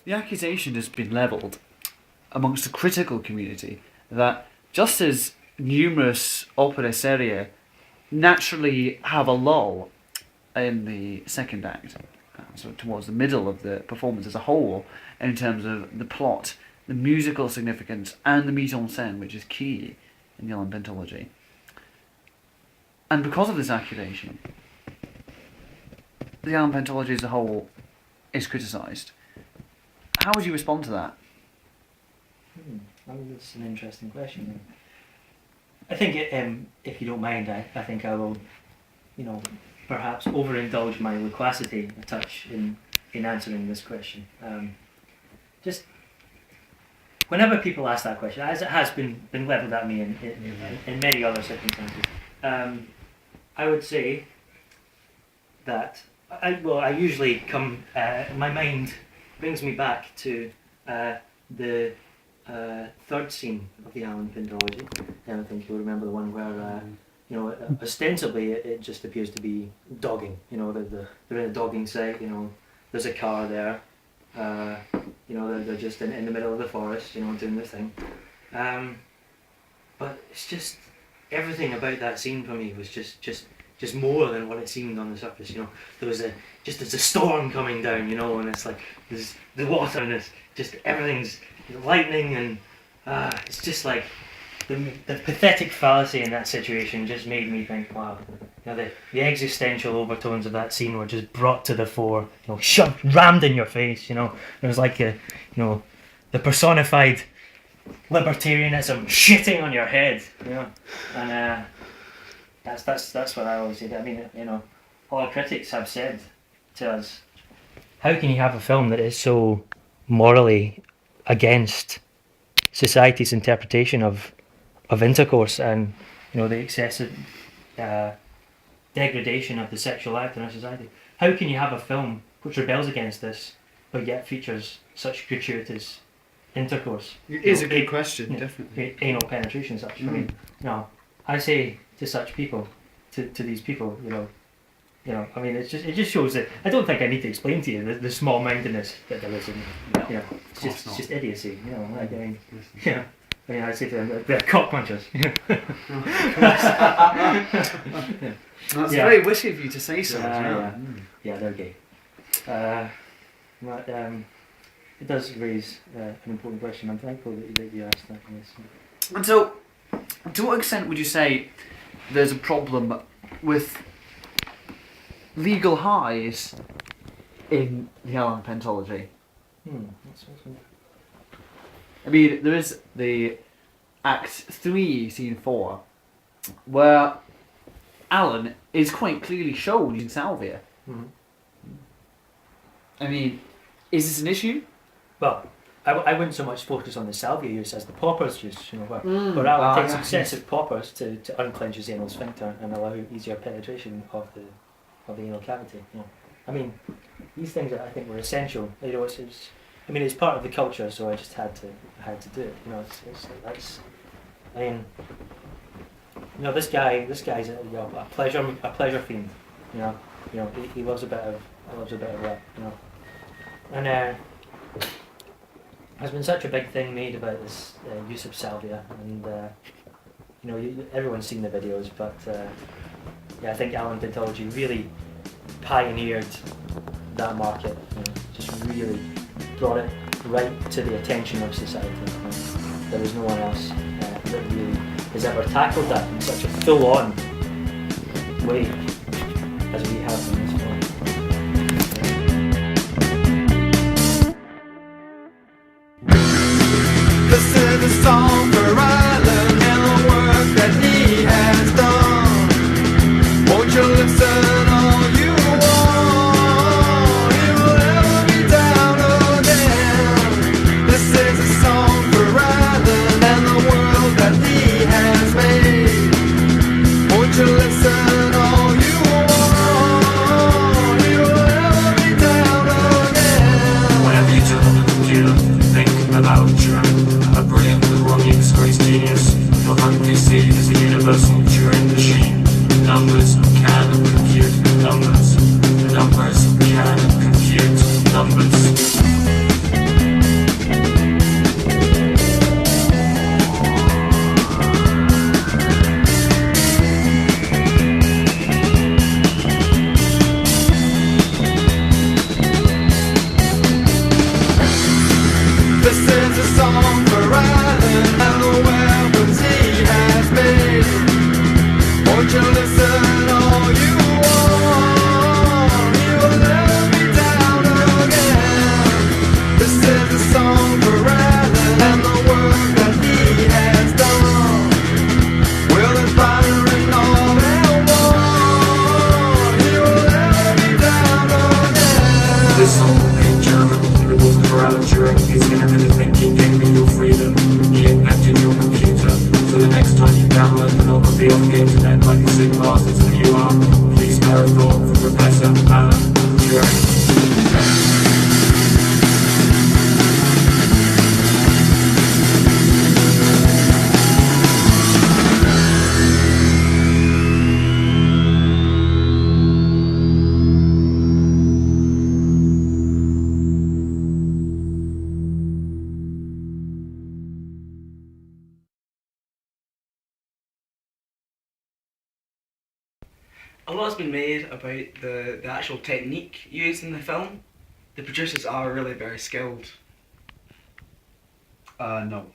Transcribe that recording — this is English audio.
the accusation has been levelled amongst the critical community that just as numerous opera serie naturally have a lull in the second act, so towards the middle of the performance as a whole, in terms of the plot, the musical significance, and the mise en scène, which is key in the Alan Pentology. And because of this accusation, the Alan Pentology as a whole is criticised. How would you respond to that? I mean, that's an interesting question. I think, if you don't mind, I think I will, perhaps overindulge my loquacity a touch in answering this question. Just whenever people ask that question, as it has been levelled at me in many other circumstances, I would say that I usually come. My mind brings me back to the third scene of the Alan Pentology. And I think you'll remember the one where ostensibly it just appears to be dogging. They're in a dogging site. There's a car there. They're just in the middle of the forest. Doing their thing. But it's just everything about that scene for me was just more than what it seemed on the surface. There was there's a storm coming down. And it's like there's the water and it's just everything's lightning and it's just like the pathetic fallacy in that situation just made me think, wow, the existential overtones of that scene were just brought to the fore, shoved, rammed in your face. It was like the personified libertarianism shitting on your head, and that's what I always say. I mean, all critics have said to us, how can you have a film that is so morally against society's interpretation of intercourse and the excessive degradation of the sexual act in our society? How can you have a film which rebels against this but yet features such gratuitous intercourse? It is a good question, definitely. Anal penetration, such. I mean, I say to such people, to these people, I mean, it just shows that I don't think I need to explain to you the small-mindedness that there is in, it's just idiocy, I mean, I say to them, they're cock punchers. That's very witty of you to say so. Yeah, they're gay. But it does raise an important question. I'm thankful that you asked that. Yes. And so, to what extent would you say there's a problem with legal highs in the Alan Pentology? I mean, there is the Act 3, Scene 4, where Alan is quite clearly shown using salvia. I mean, is this an issue? Well, I wouldn't so much focus on the salvia use as the poppers use, where Alan takes excessive poppers to unclench his anal sphincter and allow easier penetration of the anal cavity. I mean, these things I think were essential. It's part of the culture, so I just had to do it. This guy's a pleasure fiend. He loves a bit of that. And there's been such a big thing made about this use of salvia, and everyone's seen the videos, but I think Alan Pentology really pioneered that market. Just really brought it right to the attention of society. There was no one else that really has ever tackled that in such a full-on way as we have in this film. This is a song for Ireland and the work that he has done. Won't you listen all you want? It will never be down again. This is a song for Ireland and the world that he has made. Won't you listen all you want? song for Alan and the weapons he has made. Won't you listen all you want? He will let me down again. This is a song for Alan and the work that he has done. Will inspiring all they want. He will let me down again. This song in German, it was for Alan during his independent thinking, gave me your freedom. He invented your computer, so the next time you download pornography off the internet like you sick bastards that you are, please spare a thought for Professor Alan Turing. A lot's been made about the actual technique used in the film. The producers are really very skilled. No.